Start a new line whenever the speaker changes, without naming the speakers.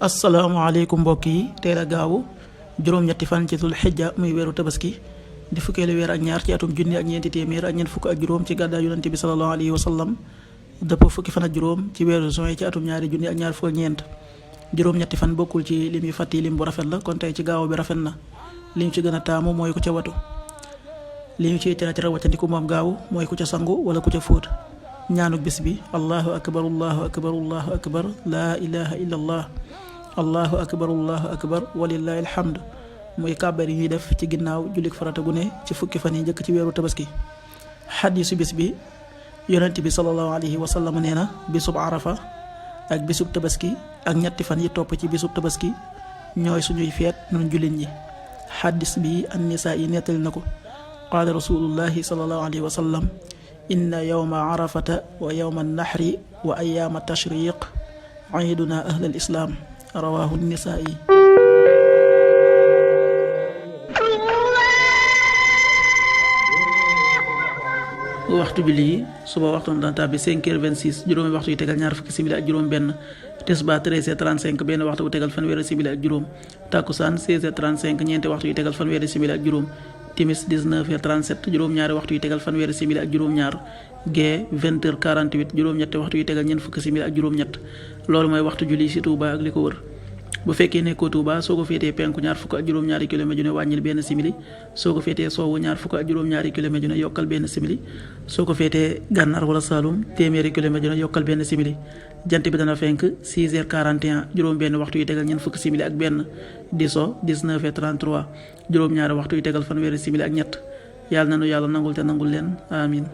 asalaamaaleykum mbokk yi teel a gaawu juróom-ñetti fan ci tul xijja muy weeru tabaski di fukkeelu weer ak ñaar ci atum junni ak ñeenti téeméer ak ñeent fukk ak juróom ci gàddaay yonante bi sallallahu alayhi wa sallam dëpp fukki fan ak juróom ci weeru juin ci atum ñaari junni ak ñaar fukk ak ñeent juróom-ñetti fan bokkul ci lim yu fàtti lim bu rafet la kon tey ci gaaw bi rafet na li ñu ci gën a taamu mooy ku ca watu li ñu ciy tere tere waccandiku moom gaaw mooy ku ca sangu wala ku ca fóot ñaanuk bis bi allahu akbar allahu akbar allahu akbar laa ilaha illa allah allahu akbar walillahi alhamd muy kàbbar yi ñuy def ci ginnaaw jullik farata gu ne ci fukki fan yi njëkk ci weeru tabaski. xadiisu bis bi yonent bi sallallahu alayhi wa sallam nee na bisub arafa ak bisub tabaski ak ñetti fan yi topp ci bisub tabaski ñooy suñuy feet nun jullit ñi. xadiis bi an-nisaa yi nettali na ko qaala rasulullahi sallallahu alayhi wa sallam inna yawma arafata wa yawma naxri wa ayaama tashriq iiduna ahlal islaam rawaahu nisaa'i. waxtu julli yi suba waxtu dana tàbbi 5h26 juróomi waxtu yu tegal ñaar fukki simili ak juróom benn tisbaar 13h35 benn waxtu bu tegal fanweeri simili ak juróom takkusaan 16h35 ñeenti waxtu yu tegal fanweeri simili ak juróom timis 19h37 juróom-ñaari waxtu yu tegal fanweeri simili ak juróom-ñaar gee 20h48 juróom-ñetti waxtu yu tegal ñeent fukki simili ak juróom-ñett loolu mooy waxtu julli ci Touba ak li ko wër. bu fekkee nekkoo Touba soo ko féetee penku ñaar fukk ak juróom-ñaari kilomètre ju ne wàññil benn simili soo ko féetee sowwu ñaar fukk ak juróom-ñaari kilomètre ju ne yokkal benn simili soo ko féetee gànnaar wala Saloum téeméeri kilomètre ju ne yokkal benn simili jant bi dana fenk 6h41 juróom benn waxtu yu tegal ñeent fukki simili ak benn di so 19h33 juróom-ñaari waxtu yu tegal fanweeri simili ak ñett yàlla na nu yàlla nangul te nangul leen amin